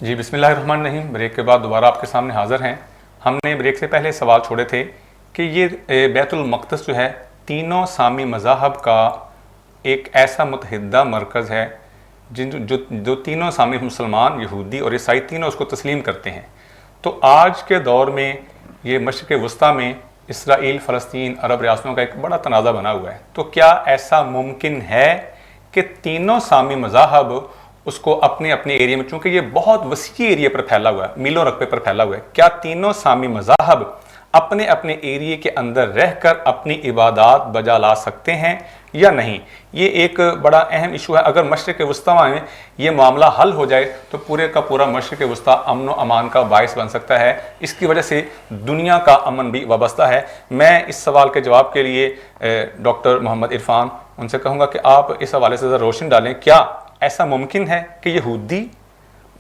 جی بسم اللہ الرحمن الرحیم. بریک کے بعد دوبارہ آپ کے سامنے حاضر ہیں. ہم نے بریک سے پہلے سوال چھوڑے تھے کہ یہ بیت المقدس جو ہے تینوں سامی مذاہب کا ایک ایسا متحدہ مرکز ہے جو تینوں سامی مسلمان، یہودی اور عیسائی تینوں اس کو تسلیم کرتے ہیں. تو آج کے دور میں یہ مشرق وسطیٰ میں اسرائیل، فلسطین، عرب ریاستوں کا ایک بڑا تنازع بنا ہوا ہے. تو کیا ایسا ممکن ہے کہ تینوں سامی مذاہب اس کو اپنے اپنے ایریا میں، چونکہ یہ بہت وسیع ایریا پر پھیلا ہوا ہے، میلوں رقبے پر پھیلا ہوا ہے، کیا تینوں سامی مذاہب اپنے اپنے ایریا کے اندر رہ کر اپنی عبادات بجا لا سکتے ہیں یا نہیں؟ یہ ایک بڑا اہم ایشو ہے. اگر مشرق وسطیٰ میں یہ معاملہ حل ہو جائے تو پورے کا پورا مشرق وسطیٰ امن و امان کا باعث بن سکتا ہے. اس کی وجہ سے دنیا کا امن بھی وابستہ ہے. میں اس سوال کے جواب کے لیے ڈاکٹر محمد عرفان ان سے کہوں گا کہ آپ اس حوالے سے ذرا روشن ڈالیں. کیا ایسا ممکن ہے کہ یہودی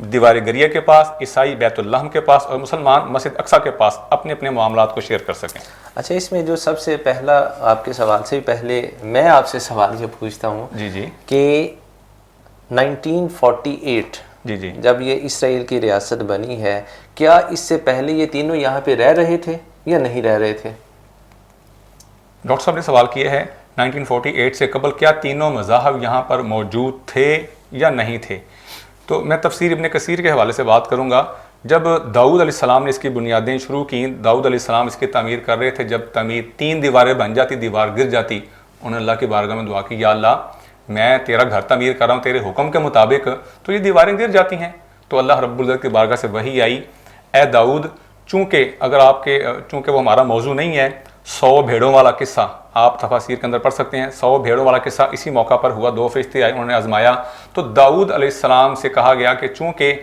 دیوار گریہ کے پاس، عیسائی بیت اللہ کے پاس اور مسلمان مسجد اقصیٰ کے پاس اپنے اپنے معاملات کو شیئر کر سکیں؟ اچھا، اس میں جو سب سے پہلا آپ کے سوال سے پہلے میں آپ سے سوال یہ پوچھتا ہوں جی کہ 1948 جی جب یہ اسرائیل کی ریاست بنی ہے، کیا اس سے پہلے یہ تینوں یہاں پہ رہ رہے تھے یا نہیں رہ رہے تھے؟ ڈاکٹر صاحب نے سوال کیا ہے 1948 سے قبل کیا تینوں مذاہب یہاں پر موجود تھے یا نہیں تھے. تو میں تفسیر ابن کثیر کے حوالے سے بات کروں گا. جب داؤد علیہ السلام نے اس کی بنیادیں شروع کیں، داؤد علیہ السلام اس کی تعمیر کر رہے تھے. جب تعمیر 3 دیواریں بن جاتی، دیوار گر جاتی، انہوں نے اللہ کی بارگاہ میں دعا کی، یا اللہ میں تیرا گھر تعمیر کر رہا ہوں تیرے حکم کے مطابق، تو یہ دیواریں گر جاتی ہیں. تو اللہ رب العزت کی بارگاہ سے وحی آئی، اے داؤد، چونکہ وہ ہمارا موضوع نہیں ہے، 100 بھیڑوں والا قصہ آپ تفاسیر کے اندر پڑھ سکتے ہیں. 100 بھیڑوں والا قصہ اسی موقع پر ہوا. 2 فرشتے آئے، انہوں نے آزمایا. تو داؤد علیہ السلام سے کہا گیا کہ چونکہ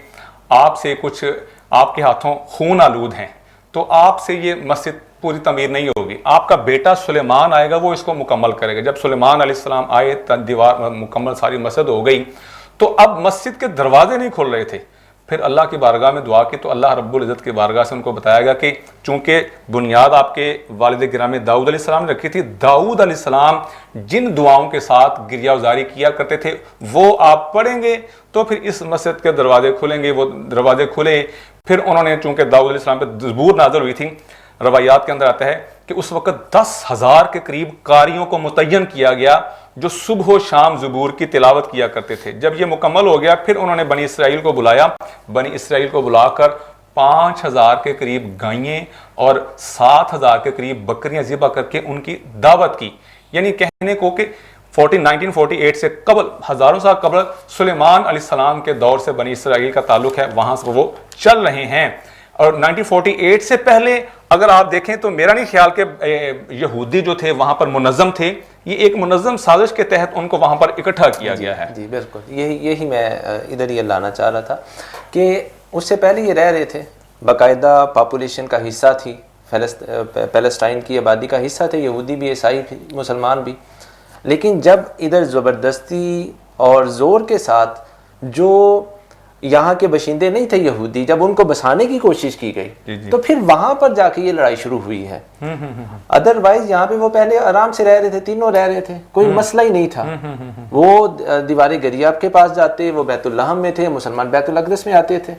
آپ سے کچھ آپ کے ہاتھوں خون آلود ہیں تو آپ سے یہ مسجد پوری تعمیر نہیں ہوگی. آپ کا بیٹا سلیمان آئے گا، وہ اس کو مکمل کرے گا. جب سلیمان علیہ السلام آئے، دیوار مکمل ساری مسجد ہو گئی. تو اب مسجد کے دروازے نہیں کھل رہے تھے. پھر اللہ کی بارگاہ میں دعا کی تو اللہ رب العزت کی بارگاہ سے ان کو بتایا گیا کہ چونکہ بنیاد آپ کے والد گرامی داؤد علیہ السلام نے رکھی تھی، داؤد علیہ السلام جن دعاؤں کے ساتھ گریہ وزاری کیا کرتے تھے وہ آپ پڑھیں گے تو پھر اس مسجد کے دروازے کھلیں گے. وہ دروازے کھلے. پھر انہوں نے، چونکہ داؤد علیہ السلام پہ زبور نازل ہوئی تھی، روایات کے اندر آتا ہے کہ اس وقت 10,000 کے قریب قاریوں کو متعین کیا گیا جو صبح و شام زبور کی تلاوت کیا کرتے تھے. جب یہ مکمل ہو گیا پھر انہوں نے بنی اسرائیل کو بلایا. بنی اسرائیل کو بلا کر 5,000 کے قریب گائیں اور 7,000 کے قریب بکریاں ذبح کر کے ان کی دعوت کی. یعنی کہنے کو کہ 1948 سے قبل، ہزاروں سال قبل سلیمان علیہ السلام کے دور سے بنی اسرائیل کا تعلق ہے، وہاں سے وہ چل رہے ہیں. اور 1948 سے پہلے اگر آپ دیکھیں تو میرا نہیں خیال کہ یہودی جو تھے وہاں پر منظم تھے. یہ ایک منظم سازش کے تحت ان کو وہاں پر اکٹھا کیا گیا ہے. جی بالکل، یہی میں ادھر یہ لانا چاہ رہا تھا کہ اس سے پہلے یہ رہ رہے تھے، باقاعدہ پاپولیشن کا حصہ تھی، پیلسٹائن کی آبادی کا حصہ تھے، یہودی بھی، عیسائی بھی، مسلمان بھی. لیکن جب ادھر زبردستی اور زور کے ساتھ جو یہاں کے باشندے نہیں تھے یہودی، جب ان کو بسانے کی کوشش کی گئی تو پھر وہاں پر جا کے یہ لڑائی شروع ہوئی ہے. ادروائز یہاں پہ وہ پہلے آرام سے رہ رہے تھے، تینوں رہ رہے تھے، کوئی مسئلہ ہی نہیں تھا. وہ دیوار گریہ کے پاس جاتے، وہ بیت اللہ میں تھے، مسلمان بیت الاقدس میں آتے تھے.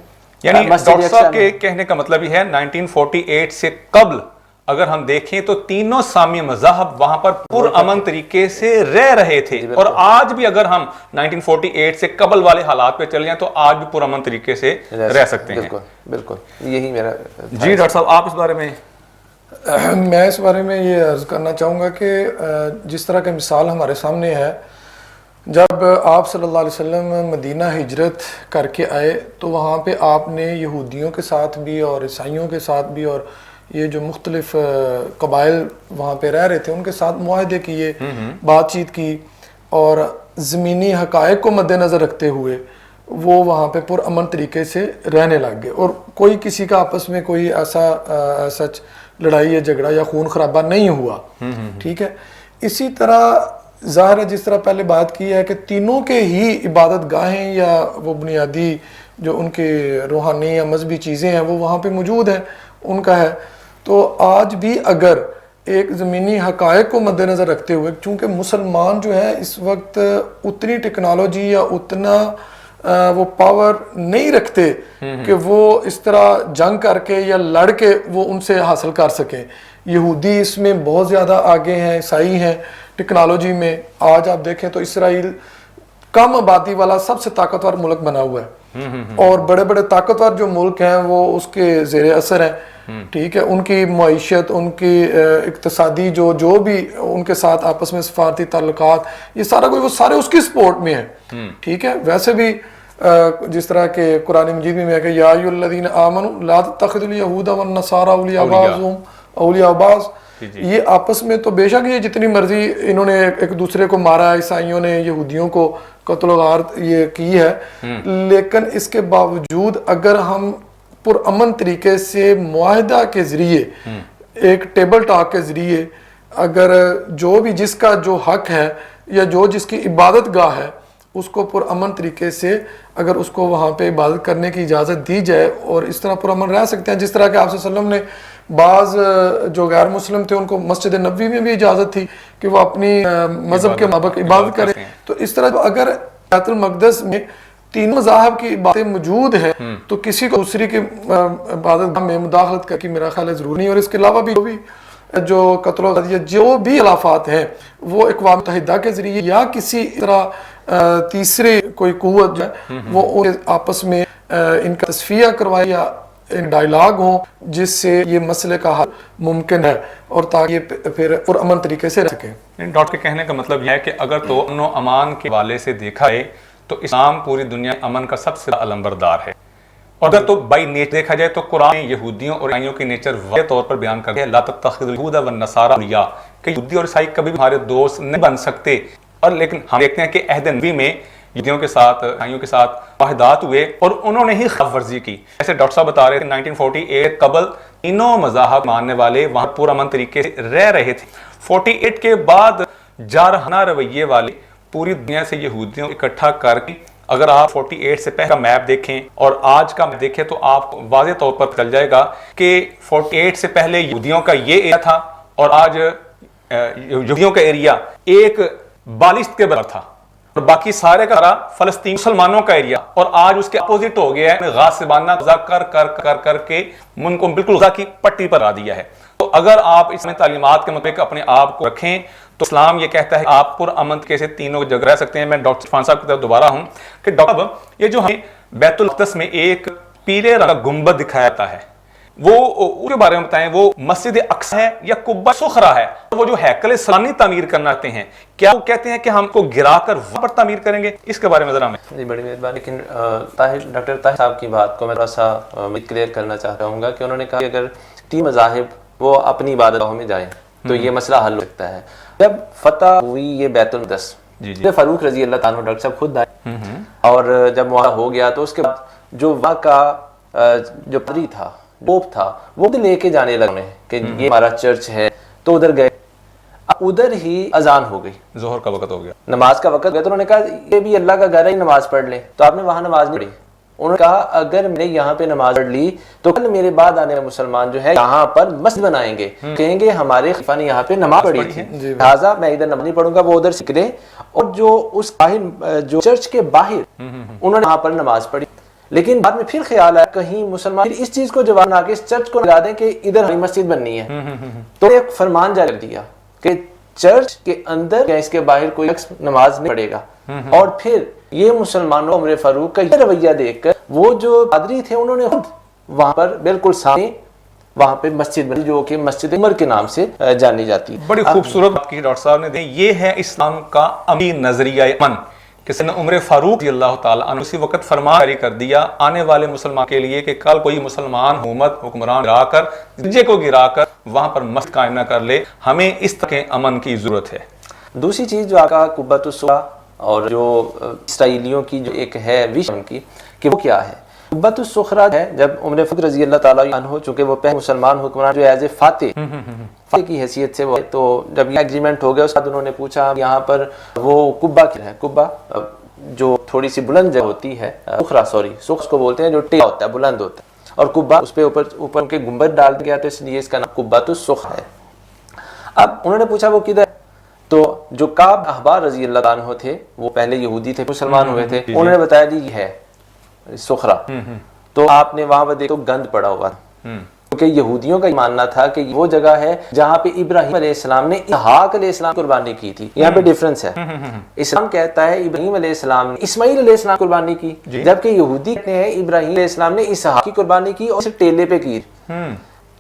یعنی ڈاکٹر صاحب کے کہنے کا مطلب یہ ہے 1948 سے قبل اگر ہم دیکھیں تو تینوں سامی مذاہب وہاں پر پر امن طریقے سے رہ رہے تھے. اور آج بھی اگر ہم 1948 سے قبل والے حالات پہ چل جائیں تو آج بھی پر امن طریقے سے رہ سکتے ہیں. بالکل یہی میرا. جی ڈاکٹر صاحب آپ اس بارے میں؟ میں اس بارے میں یہ عرض کرنا چاہوں گا کہ جس طرح کی مثال ہمارے سامنے ہے، جب آپ صلی اللہ علیہ وسلم مدینہ ہجرت کر کے آئے تو وہاں پہ آپ نے یہودیوں کے ساتھ بھی اور عیسائیوں کے ساتھ بھی اور یہ جو مختلف قبائل وہاں پہ رہ رہے تھے ان کے ساتھ معاہدے کیے، بات چیت کی، اور زمینی حقائق کو مد نظر رکھتے ہوئے وہ وہاں پہ پر امن طریقے سے رہنے لگ گئے اور کوئی کسی کا آپس میں کوئی ایسا سچ لڑائی یا جھگڑا یا خون خرابہ نہیں ہوا. ٹھیک ہے. اسی طرح ظاہر ہے جس طرح پہلے بات کی ہے کہ تینوں کے ہی عبادت گاہیں یا وہ بنیادی جو ان کے روحانی یا مذہبی چیزیں ہیں وہ وہاں پہ موجود ہیں، ان کا ہے. تو آج بھی اگر ایک زمینی حقائق کو مد نظر رکھتے ہوئے، چونکہ مسلمان جو ہے اس وقت اتنی ٹیکنالوجی یا اتنا وہ پاور نہیں رکھتے کہ وہ اس طرح جنگ کر کے یا لڑ کے وہ ان سے حاصل کر سکیں. یہودی اس میں بہت زیادہ آگے ہیں, عیسائی ہیں ٹیکنالوجی میں. آج آپ دیکھیں تو اسرائیل کم آبادی والا سب سے طاقتور ملک بنا ہوا ہے, اور بڑے بڑے طاقتور جو ملک ہیں وہ اس کے زیر اثر ہیں. ٹھیک ہے, ان کی معیشت, ان کی اقتصادی جو بھی ان کے ساتھ آپس میں سفارتی تعلقات, یہ سارا کوئی وہ سارے اس کی سپورٹ میں ہیں. ٹھیک ہے, ویسے بھی جس طرح کہ قرآن مجید میں ہے کہ یا ایھا الذین آمنوا لا تتخذوا الیہود والنصارى اولیاء بعضهم اولیاء بعض. یہ آپس میں تو بے شک یہ جتنی مرضی انہوں نے ایک دوسرے کو مارا, عیسائیوں نے یہودیوں کو قتل و غارت یہ کی ہے, لیکن اس کے باوجود اگر ہم پرامن طریقے سے معاہدہ کے ذریعے, ایک ٹیبل ٹاک کے ذریعے, اگر جو بھی جس کا جو حق ہے یا جو جس کی عبادت گاہ ہے اس کو پرامن طریقے سے اگر اس کو وہاں پہ عبادت کرنے کی اجازت دی جائے, اور اس طرح پرامن رہ سکتے ہیں. جس طرح کہ آپ صلی اللہ علیہ وسلم نے بعض جو غیر مسلم تھے ان کو مسجد نبوی میں بھی اجازت تھی کہ وہ اپنی مذہب کے مطابق عبادت کریں. تو اس طرح اگر بیت المقدس میں تینوں مذاہب کی عبادتیں موجود ہیں تو کسی کو دوسری کی عبادت میں مداخلت کر کے میرا خیال ہے ضروری نہیں. اور اس کے علاوہ بھی جو قتل و غارت جو بھی خلافات ہیں وہ اقوام متحدہ کے ذریعے یا کسی طرح تیسری کوئی قوت جو ہے وہ آپس میں ان کا تصفیہ کروائے یا ڈائلاگ ہوں جس سے یہ مسئلے کا حل ممکن ہے, اور تاکہ یہ پھر پرامن طریقے سے رہ سکیں. ڈاکٹر کے کہنے کا مطلب یہ ہے کہ اگر تو امن و امان کے حوالے سے دیکھا ہے تو اسلام پوری دنیا امن کا سب سے بڑا علمبردار ہے. اور اگر تو بائی نیچر دیکھا جائے تو قرآن یہودیوں اور عیسائیوں کی نیچر واضح طور پر بیان کرتے ہیں لا تتخذوا اليهود والنصارى اولیاء, کہ یہودی اور عیسائی کبھی بھی ہمارے دوست نہیں بن سکتے. اور لیکن ہم دیکھتے ہیں کہ عہد نبی میں یہودیوں کے ساتھ عیسائیوں کے ساتھ معاہدات ہوئے اور انہوں نے ہی خلاف ورزی کی. جیسے ڈاکٹر صاحب بتا رہے تھے 1948 قبل تینوں مذاہب ماننے والے وہاں پرامن طریقے سے رہ رہے تھے. 48 کے بعد جارحانہ رویے والے پوری دنیا سے یہودیوں اکٹھا کر کے, اگر آپ 48 سے پہلے کا میپ دیکھیں اور آج کا دیکھیں تو آپ واضح طور پر چل جائے گا کہ 48 سے پہلے یہودیوں کا یہ ایریا تھا اور آج یہودیوں کا ایریا ایک بالشت کے برابر تھا, اور باقی سارے کا فلسطین مسلمانوں کا ایریا, اور آج اس کے اپوزٹ ہو گیا ہے. غاصبانہ قبضہ کر کے من کو بالکل غزہ کی پٹی پر آ دیا ہے. تو اگر آپ اس میں تعلیمات کے مطابق اپنے آپ کو رکھیں تو اسلام یہ کہتا ہے آپ پرامن کے سے تینوں جگہ رہ سکتے ہیں. میں ڈاکٹر عرفان صاحب کی طرف دوبارہ ہوں کہ ڈاکٹر یہ جو ہمیں بیت المقدس میں ایک پیلے رنگ کا گنبد دکھایا جاتا ہے وہ اس کے بارے میں بتائیں, وہ مسجد اقصی ہے یا قبہ صخرہ ہے؟ وہ جو ہیکل سلیمانی تعمیر کرنا چاہتے ہیں کیا وہ کہتے ہیں کہ ہم کو گرا کر وہاں پر تعمیر کریں گے؟ اس کے بارے میں ذرا میں جی بڑی مہربانی. لیکن ڈاکٹر طاہر صاحب کی بات کو میں تھوڑا سا کلیئر کرنا چاہتا ہوں گا کہ انہوں نے کہا کہ اگر تین مذاہب وہ اپنی عبادت گاہوں میں جائیں تو یہ مسئلہ حل ہو سکتا ہے. جب فتح ہوئی یہ بیت المقدس, فاروق رضی اللہ تعالیٰ ڈاکٹر صاحب خود آئے, اور جب وہاں ہو گیا تو اس کے بعد جو وہاں کا جو پادری تھا, پوپ تھا, وہ لے کے جانے لگے کہ یہ ہمارا چرچ ہے. تو ادھر گئے, ادھر ہی اذان ہو گئی, ظہر کا وقت ہو گیا, نماز کا وقت گیا. تو انہوں نے کہا یہ بھی اللہ کا گھر ہے, نماز پڑھ لیں. تو آپ نے وہاں نماز نہیں پڑھی. انہوں نے کہا اگر میں نے یہاں پہ نماز پڑھ لی تو کل میرے بعد آنے والے مسلمان جو ہے یہاں پر مسجد بنائیں گے, کہیں گے ہمارے خلیفہ نے یہاں پہ نماز پڑھی تھی, لہٰذا میں ادھر نماز نہیں پڑھوں گا, وہ ادھر سیکھ لیں. اور جو اس باہر جو چرچ کے باہر انہوں نے وہاں پر نماز پڑھی. لیکن بعد میں پھر خیال آیا کہیں مسلمان اس چیز کو جواب نہ کے اس چرچ کو لگا دیں کہ ادھر ہماری مسجد بننی ہے. تو ایک فرمان جاری کر دیا کہ چرچ کے اندر یا اس کے باہر کوئی شخص نماز نہیں پڑھے گا. اور پھر یہ مسلمانوں عمر فاروق کا یہ رویہ دیکھ کر وہ جو پادری تھے انہوں نے خود وہاں پر بالکل سامنے وہاں پہ مسجد بنی جو کہ مسجد عمر کے نام سے جانی جاتی ہے. بڑی خوبصورت بات کی ڈاکٹر صاحب نے دی. یہ ہے اسلام کا عملی نظریہ امن کہ سیدنا عمر فاروق رضی اللہ تعالیٰ عنہ اسی وقت فرمان جاری کر دیا آنے والے مسلمان کے لیے کہ کل کوئی مسلمان حکمران گرا کر گرجے کو گرا کر وہاں پر مسجد قائم نہ کر لے. ہمیں اس طرح کے امن کی ضرورت ہے. دوسری چیز جو آقا قبۃ الصخرہ اور جو اسرائیلیوں کی جو ایک ہے وش ان کی کہ وہ کیا ہے. قبۃ الصخرہ ہے جب عمر فاروق رضی اللہ تعالیٰ عنہ چونکہ وہ پہلے مسلمان حکمران جو ایز اے فاتح کی حیثیت سے وہ, تو جب یہ ایگریمنٹ ہو گیا اس بعد انہوں نے پوچھا یہاں پر وہ قبہ کیا ہے. قبہ جو تھوڑی سی بلند جگہ ہوتی ہے, سخرہ کو بولتے ہیں جو ٹیڑھا ہوتا ہے, بلند ہوتا ہے, اور قبہ اس پہ اوپر ان کے گنبد ڈال دیا تو اس لیے اس کا نام قبۃ الصخرہ ہے. اب انہوں نے پوچھا وہ کدھر, تو جو کعب احبار رضی اللہ عنہ تھے وہ پہلے یہودی تھے مسلمان ہوئے تھے, انہوں نے بتایا جی یہ ہے سخرا. تو آپ نے وہاں پر دیکھو گند پڑا ہوا کیونکہ یہودیوں کا یہ ماننا تھا کہ وہ جگہ ہے جہاں پہ ابراہیم علیہ السلام نے اسحاق علیہ السلام قربانی کی تھی. یہاں پہ ڈیفرنس ہے, اسلام کہتا ہے ابراہیم علیہ السلام نے اسماعیل علیہ السلام قربانی کی, جبکہ یہودی کہتے ہیں ابراہیم علیہ السلام نے اسحاق کی قربانی کی اور ٹیلے پہ کی.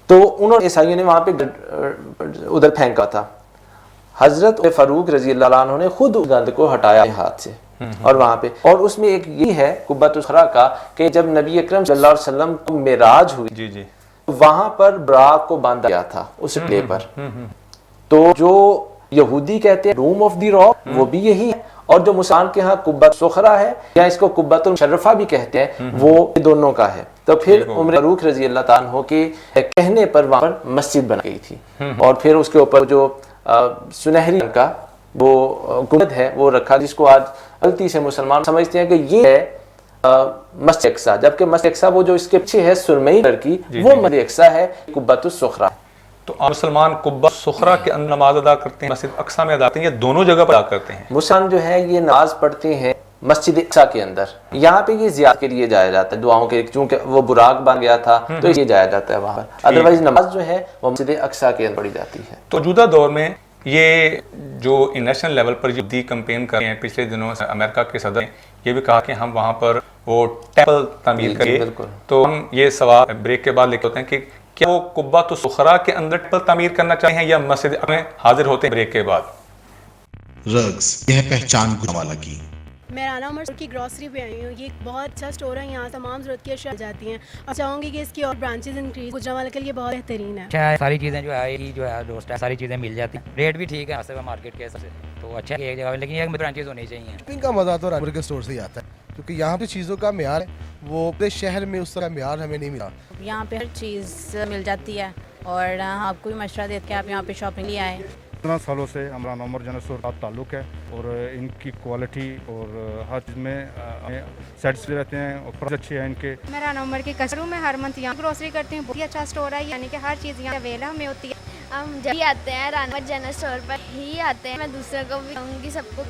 تو انہوں نے عیسائیوں نے وہاں پہ ادھر پھینکا تھا. حضرت فاروق رضی اللہ عنہ نے خود گند کو ہٹایا ہاتھ سے اور وہاں پہ, اور اس میں ایک یہ ہے قبۃ الصخرہ کا کہ جب نبی اکرم صلی اللہ علیہ وسلم کو معراج ہوئی وہاں پر براق کو باندھا گیا تھا اس ٹے پر. تو جو یہودی کہتے ہیں روم آف دی راک وہ بھی یہی ہے, اور جو مسلمان کے ہاں قبۃ الصخرہ ہے یا اس کو قبۃ المشرفہ بھی کہتے ہیں وہ دونوں کا ہے. تو پھر عمر فاروق رضی اللہ تعالیٰ عنہ کے کہنے پر وہاں پر مسجد بنا گئی تھی, اور پھر اس کے اوپر جو سنہری رنگ کا وہ گنبد ہے وہ رکھا, جس کو آج غلطی سے مسلمان سمجھتے ہیں کہ یہ ہے مسجد اقصیٰ, جبکہ مسجد اقصیٰ وہ جو اس کے پیچھے ہے سرمئی کلر کی وہ مسجد اقصیٰ ہے, قبۃ الصخرہ. تو مسلمان قبۃ الصخرہ کے اندر نماز ادا کرتے ہیں, مسجد اقصیٰ میں ادا کرتے ہیں, یا دونوں جگہ پر ادا کرتے ہیں؟ مسلمان جو ہے یہ نماز پڑھتے ہیں مسجد اقصیٰ کے اندر, یہاں پہ یہ زیارت کے لیے جایا جاتا ہے دعاؤں کے, چونکہ وہ براق بن گیا تھا تو یہ جایا جاتا ہے وہاں پر. ادروائز نماز جو ہے وہ مسجد اقصیٰ کے اندر پڑھی جاتی ہے. تو موجودہ دور میں یہ جو نیشنل لیول پر جو کیمپین کر رہے ہیں, پچھلے دنوں سے امریکہ کے صدر نے یہ بھی کہا کہ ہم وہاں پر وہ ٹیمپل تعمیر کریں, تو ہم یہ سوال بریک کے بعد لکھتے ہوتے ہیں کہ کیا وہ قبۃ الصخرہ کے اندر ٹیمپل تعمیر کرنا چاہتے ہیں یا مسجد میں حاضر ہوتے ہیں بریک کے بعد. رگز یہ پہچان گجرانوالہ کی. میں رانا عمر کی گروسری پہ آئی ہوں. یہ ایک بہت اچھا اسٹور ہے, یہاں تمام ضرورت کی اشیاء جاتی ہیں, اور چاہوں گی کہ اس کی اور برانچز انکریز گجرانوالہ کے لیے بہت بہترین ہے. ساری چیزیں جو ہے دوست ہے, ساری چیزیں مل جاتی ہیں, ریٹ بھی ٹھیک ہے یہاں سے مارکیٹ کے حساب سے, تو اچھا ہے ایک جگہ, لیکن یہ برانچز ہونی چاہیے. شاپنگ کا مزہ تو رانپور کے اسٹور سے ہی آتا ہے کیونکہ یہاں پہ چیزوں کا معیار ہے وہ اپنے شہر میں اس طرح معیار ہمیں نہیں ملا. یہاں پہ ہر چیز مل جاتی ہے, اور آپ کو بھی مشورہ دیتے کہ آپ یہاں پہ شاپنگ لیے آئیں. 15 سالوں سے رانا عمر جنرل اسٹور کا تعلق ہے, اور ان کی کوالٹی اور ہر چیز میں سیٹسفائی رہتے ہیں, اور پرائز اچھے ہیں ان کے. میں رانا عمر کے کسٹمر ہوں, میں ہر منتھ یہاں گروسری کرتی ہوں. بہت ہی اچھا اسٹور ہے, یعنی کہ ہر چیز یہاں اویلیبل ہمیں ہوتی ہے. ہم جب بھی آتے ہیں رانا عمر جنرل اسٹور پر ہی آتے ہیں. میں دوسروں کو بھی کہوں گی, سب کو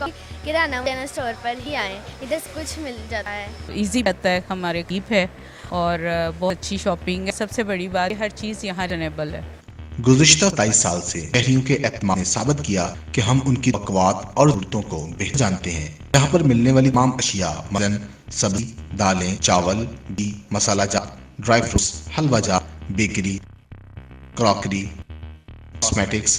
کہ رانا عمر جنرل اسٹور پر ہی آئیں, ادھر سے کچھ مل جاتا ہے. ایزی رہتا ہے, ہمارے قریب ہے اور بہت اچھی شاپنگ ہے. سب سے بڑی بات ہر چیز یہاں ریزنیبل ہے. گزشتہ 23 سال سے شہریوں کے اعتماد نے ثابت کیا کہ ہم ان کی توقعات اور ضرورتوں کو بہتر جانتے ہیں. یہاں پر ملنے والی تمام اشیاء مثلاً سبزی, دالیں, چاول, گھی, مسالہ جات, ڈرائی فروٹس, حلوہ جات, bakery, crockery, cosmetics,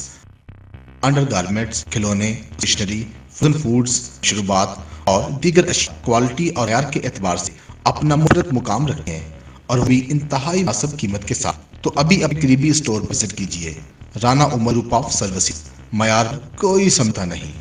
under garments, کھلونے, اسٹیشنری, فروزن فوڈز, مشروبات اور دیگر اشیاء کوالٹی اور معیار کے اعتبار سے اپنا منفرد مقام رکھتے ہیں, اور بھی انتہائی مناسب قیمت کے ساتھ. تو ابھی قریبی اسٹور وزٹ کیجیے. رانا عمر گروپ آف سروسز, معیار کوئی سمجھتا نہیں.